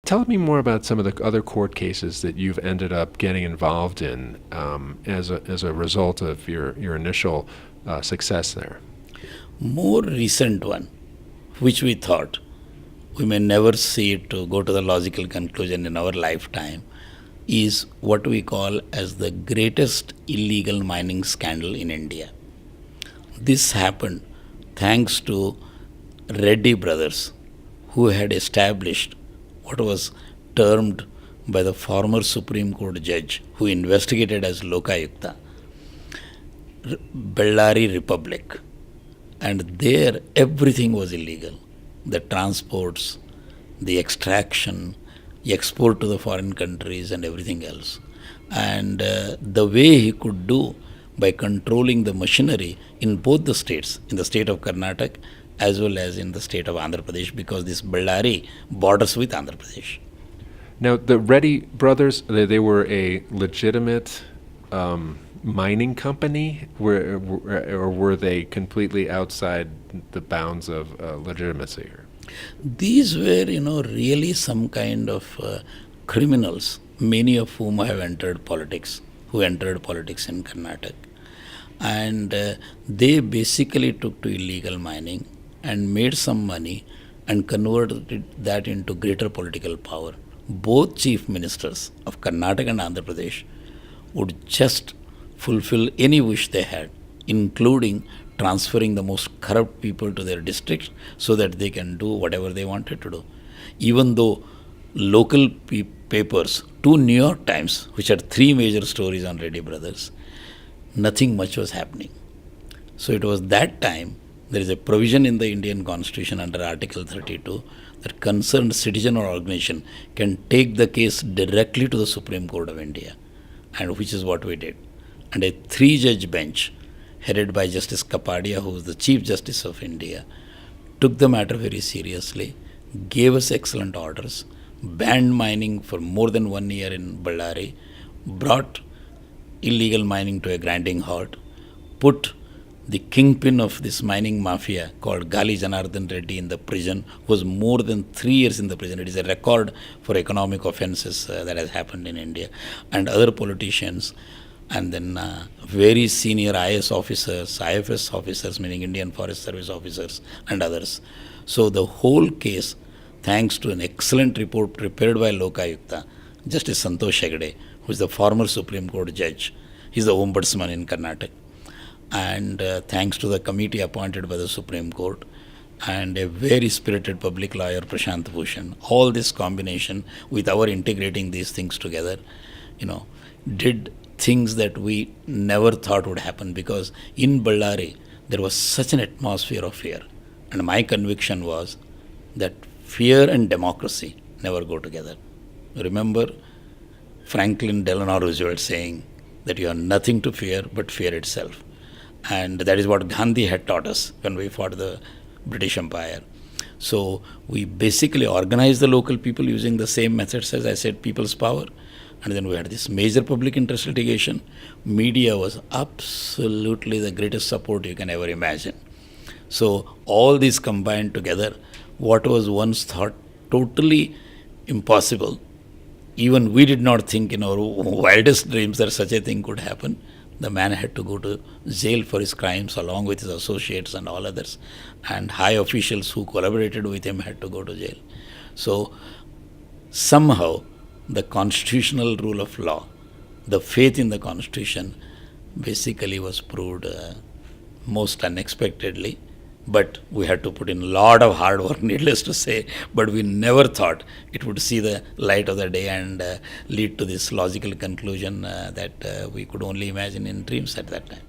Tell me more about some of the other court cases that you've ended up getting involved in as a result of your initial success there. More recent one, which we thought we may never see it to go to the logical conclusion in our lifetime, is what we call as the greatest illegal mining scandal in India. This happened thanks to Reddy brothers, who had established what was termed by the former Supreme Court judge who investigated as Lokayukta, Bellary Republic. And there everything was illegal. The transports, the extraction, export to the foreign countries, and everything else. And the way he could do by controlling the machinery in both the states, in the state of Karnataka as well as in the state of Andhra Pradesh, because this Bellary borders with Andhra Pradesh. Now, the Reddy brothers, they were a legitimate mining company, or were they completely outside the bounds of legitimacy? These were, really some kind of criminals, many of whom have entered politics, who entered politics in Karnataka. And they basically took to illegal mining and made some money and converted that into greater political power. Both chief ministers of Karnataka and Andhra Pradesh would just fulfill any wish they had, including transferring the most corrupt people to their districts so that they can do whatever they wanted to do. Even though local papers, two New York Times, which had three major stories on Reddy brothers, nothing much was happening. So it was that time there is a provision in the Indian Constitution under Article 32 that concerned citizen or organization can take the case directly to the Supreme Court of India, and which is what we did. And a three-judge bench headed by Justice Kapadia, who was the Chief Justice of India, took the matter very seriously, gave us excellent orders, banned mining for more than 1 year in Bellary, brought illegal mining to a grinding halt, put the kingpin of this mining mafia called Gali Janardhan Reddy in the prison, was more than 3 years in the prison. It is a record for economic offences that has happened in India, and other politicians, and then very senior IS officers, IFS officers, meaning Indian Forest Service officers, and others. So the whole case, thanks to an excellent report prepared by Lokayukta, Justice Santosh Hegde, who is the former Supreme Court judge, he is the ombudsman in Karnataka, and thanks to the committee appointed by the Supreme Court, and a very spirited public lawyer, Prashant Bhushan, all this combination with our integrating these things together, did things that we never thought would happen, because in Bellary there was such an atmosphere of fear. And my conviction was that fear and democracy never go together. Remember Franklin Delano Roosevelt saying that you have nothing to fear but fear itself. And that is what Gandhi had taught us when we fought the British Empire. So we basically organized the local people using the same methods as I said, people's power. And then we had this major public interest litigation. Media was absolutely the greatest support you can ever imagine. So all these combined together, what was once thought totally impossible, even we did not think in our wildest dreams that such a thing could happen. The man had to go to jail for his crimes along with his associates and all others. And high officials who collaborated with him had to go to jail. So somehow the constitutional rule of law, the faith in the Constitution, basically was proved most unexpectedly. But we had to put in a lot of hard work, needless to say. But we never thought it would see the light of the day and lead to this logical conclusion that we could only imagine in dreams at that time.